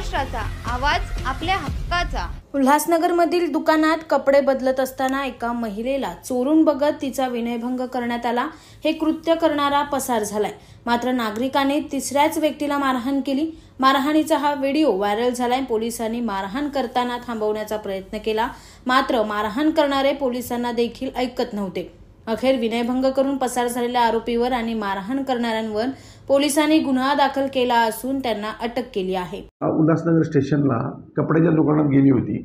महाराष्ट्राचा आवाज आपल्या हक्काचा। उल्हासनगरमधील दुकानात कपडे बदलत असताना एका महिलेला चोरून बघत तिचा विनयभंग करण्यात आला। हे कृत्य करणारा पसार झालाय। मात्र नागरिकांनी तिसऱ्याच व्यक्तीला मारहाण केली। मारहाणीचा हा व्हिडिओ व्हायरल झालाय। पोलिसांनी मारहाण करताना थांबवण्याचा प्रयत्न केला, मात्र मारहाण करणारे पोलिसांना देखील ऐकत नव्हते। अखेर विनयभंग करून पसार झालेल्या आरोपीवर आणि मारहाण करणाऱ्यांवर पोलिसांनी गुन्हा दाखल केला असून त्यांना अटक केली आहे। उल्हासनगर स्टेशनला कपड्याच्या दुकानात गेली होती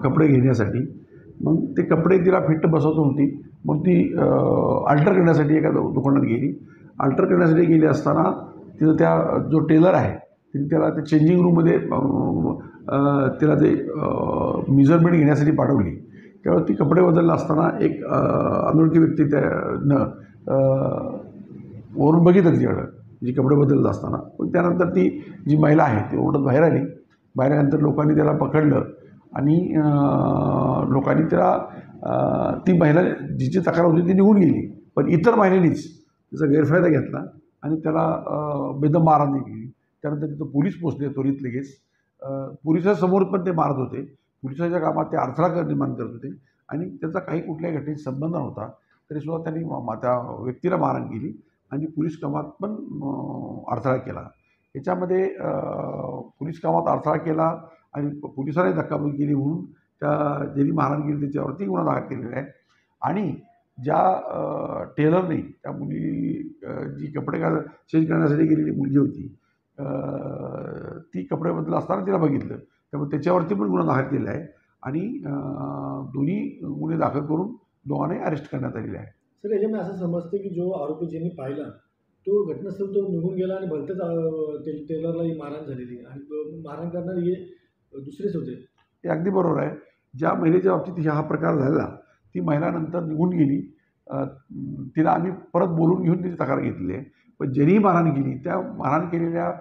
कपडे घेण्यासाठी। मग ते कपडे तिला फिट बसवत होती। मग ती अल्टर करण्यासाठी एका दुकानात गेली। अल्टर करण्यासाठी गेली असताना तिथं त्या जो टेलर आहे तिने त्याला ते चेंजिंग रूममध्ये तिला ते मेजरमेंट घेण्यासाठी पाठवली। तेव्हा ती कपडे बदलला असताना एक अनोळखी व्यक्ती त्यानं वरून बघितलं तिच्याकडं, जी कपडे बदलत असताना। पण त्यानंतर ती जी महिला आहे ती ओरडत बाहेर आली। बाहेर आल्यानंतर लोकांनी त्याला पकडलं आणि लोकांनी त्याला ती महिला जिची तक्रार होती ती निघून गेली। पण इतर महिलांनीच त्याचा गैरफायदा घेतला आणि त्याला बेदम मारहाण केली। त्यानंतर तिथं पोलीस पोचले त्वरित लगेच। पोलिसांसमोर पण ते मारत होते। पोलिसांच्या कामात ते अडथळा निर्माण करत होते आणि त्याचा काही कुठल्याही घटनेशी संबंध नव्हता, तरीसुद्धा त्यांनी त्या व्यक्तीला मारहाण केली आणि पोलीस कामात पण अडथळा केला। याच्यामध्ये पोलीस कामात अडथळा केला आणि पोलिसांनी धक्काबुक्की केली म्हणून ज्यांनी मारहाण केली त्याच्यावरती गुन्हा दाखल केलेला आहे। आणि ज्या टेलरने त्या मुली जी कपडे चेंज करण्यासाठी गेलेली मुलगी होती ती कपडे बदलत असताना तिला बघितलं, त्यामुळे त्याच्यावरती पण गुन्हा दाखल केला आहे आणि दोन्ही गुन्हे दाखल करून दोघांनाही अरेस्ट करण्यात आलेले आहे। सर, याच्यामध्ये असं समजते की जो आरोपी ज्यांनी पाहिला तो घटनास्थळ तो निघून गेला आणि भलतेच टेलरलाही मारहाण झालेली आणि मारहाण करणारे हे दुसरेच होते। हे अगदी बरोबर आहे। ज्या महिलेच्या बाबतीत हा प्रकार झाला ती महिला नंतर निघून गेली। तिला आम्ही परत बोलून घेऊन तिची तक्रार घेतली आहे। पण ज्यांनी मारहाण केली त्या मारहाण केलेल्या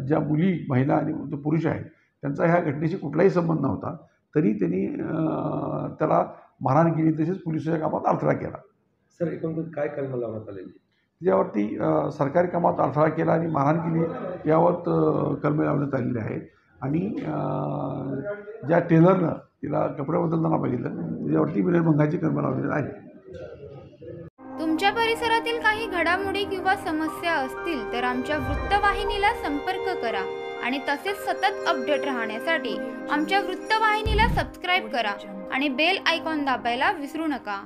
ज्या मुली महिला आणि जो पुरुष आहे त्यांचा ह्या घटनेशी कुठलाही संबंध नव्हता, तरी त्यांनी त्याला मारहाण केली, तसेच पोलिसांच्या कामात अडथळा केला। सर, एकूण काय कलम लावण्यात आलेली? त्याच्यावरती सरकारी कामात अडथळा केला आणि मारहाण केली यावर कलमे लावण्यात आलेली आहेत। आणि ज्या टेलरनं तिला कपडे बदलताना बघितलं त्याच्यावरती विनयभंगाची कलमे लावलेली आहे। तुमच्या परिसरातील काही घडामोडी किंवा समस्या असतील तर आमच्या वृत्तवाहिनीला संपर्क करा आणि तसेच सतत अपडेट राहण्यासाठी आमच्या वृत्तवाहिनीला सबस्क्राईब करा आणि बेल आयकॉन दाबायला विसरू नका।